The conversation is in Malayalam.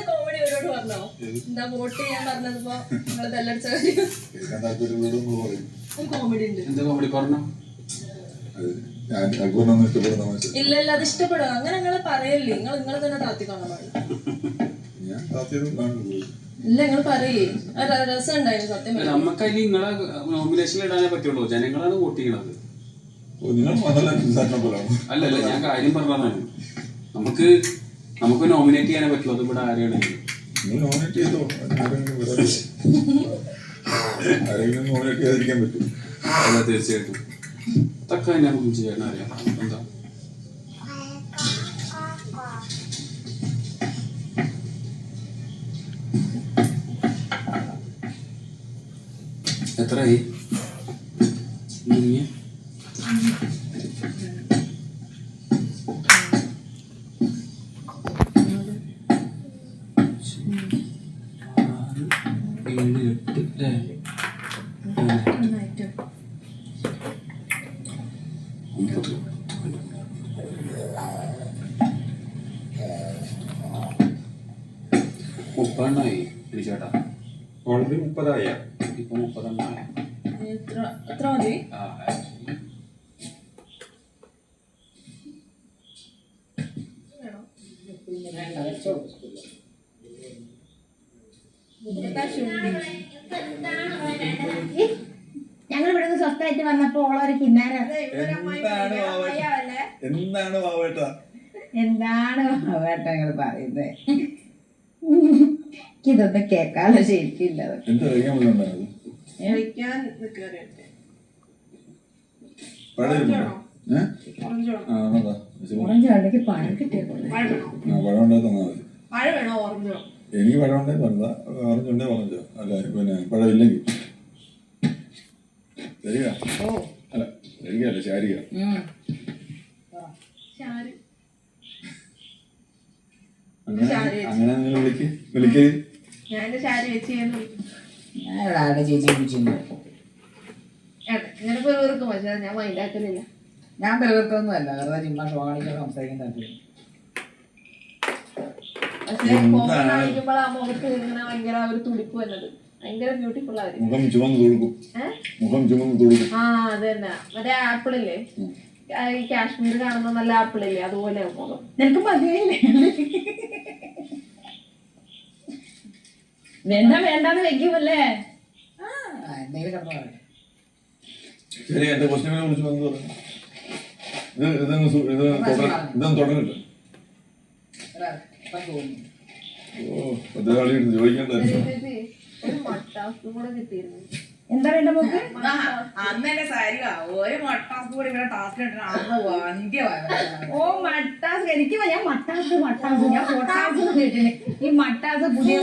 കോമഡി അവരോട് പറഞ്ഞോ? എന്താ വോട്ട് ചെയ്യാൻ പറഞ്ഞപ്പോ നിങ്ങൾ ബെല്ലടിച്ച കോമഡി ഉണ്ട്. എന്താ കോമഡി പറഞ്ഞോ? ഇല്ല ഇല്ല, അത് ഇഷ്ടപ്പെടും. അങ്ങനെ നിങ്ങള് പറയല്ലേ, നിങ്ങൾ തന്നെ താത്തി കാണാൻ പാടില്ല. ഇല്ല, നിങ്ങൾ പറയേ രസം ഉണ്ടായിരുന്നു സത്യം. നമുക്ക് അതിൽ നിങ്ങളെ നോമിനേഷനിൽ ഇടാനേ പറ്റുള്ളൂ. ജനങ്ങളാണ് വോട്ട് ചെയ്യണത്. അല്ലല്ല, ഞാൻ കാര്യം പറഞ്ഞതാണ്. നമുക്ക് നോമിനേറ്റ് ചെയ്യാനേ പറ്റുള്ളൂ. അത് ഇവിടെ ആരെയാണെങ്കിലും അതെ, തീർച്ചയായിട്ടും. അതൊക്കെ നമുക്ക് ചെയ്യാൻ അറിയാം. എന്താ എത്രയായി? മുപ്പതെണ്ണായി ചേട്ടാ. ഓൾറെഡി 30 ഇപ്പൊ 30 എത്ര മതി? ഞങ്ങൾ ഇവിടുന്ന് സ്വസ്ഥമായിട്ട് വന്നപ്പോ ഓളൊരു കിന്നാര എന്താണ് വാവേട്ടാ നിങ്ങൾ പറയുന്നത്? ഇതൊന്നും കേക്കാതെ ശരിക്കില്ല. ഓറഞ്ച് കണ്ടെങ്കിൽ പഴം കിട്ടിയേക്കുള്ളൂ. എനിക്ക് പഴം ഉണ്ടേ പറഞ്ഞ ഓറഞ്ചുണ്ടേ ഓറഞ്ചോ അല്ല, പിന്നെ പഴമില്ലെങ്കിൽ ശരിയാ. അല്ല ശരിക്കല്ല, ശാരിക. അങ്ങനെ നിങ്ങൾ വിളിക്കേ. ചേച്ചി വിളിച്ചിരുന്നു. ഞാൻ മൈൻഡാക്കലില്ല. ഞാൻ പെരുകത്തൊന്നും അല്ല, വെറുതെ ചുമ്മാ ഷോ കാണിക്കാൻ സംസാരിക്കാൻ താല്പര്യം. പക്ഷെ ഫോൺ കാണിക്കുമ്പോൾ ആ മുഖത്ത് ഇങ്ങനെ ഭയങ്കര ഒരു തുടിപ്പ് വന്നത് ഭയങ്കര ബ്യൂട്ടിഫുൾ ആയിരുന്നു. മുഖം ചുമന്ന് തുടുക്കും. ആ അതന്നെ, മറ്റേ ആപ്പിളില്ലേ, ഈ കാശ്മീർ കാണുന്ന നല്ല ആപ്പിളില്ലേ, അതുപോലെ മുഖം. നിനക്ക് മതിയായില്ലേ? വേണ്ടാന്ന് വെക്കുമല്ലേ? എന്തെങ്കിലും കിടന്നു പറയാം. ശരി, എന്റെ ക്വസ്റ്റ്യനെ വിളിച്ചു വന്നു പറഞ്ഞു. ഇതൊന്നും തുടങ്ങിട്ട് ചോദിക്കണ്ടായിരുന്നു. ഒരു മട്ടാസ് കൂടെ കിട്ടിയിരുന്നു. എന്താ വേണ്ട മോക്ക്? അന്ന് എന്റെ സാരി ഒരു മട്ടാസ് കൂടി ഇവിടെ ടാസ്ക് ഓ മട്ടാസ്. എനിക്ക് ഞാൻ മട്ടാസ് ഞാൻ പൊട്ടാസ് കേട്ടിട്ടുണ്ട്. ഈ മട്ടാസ് പുതിയ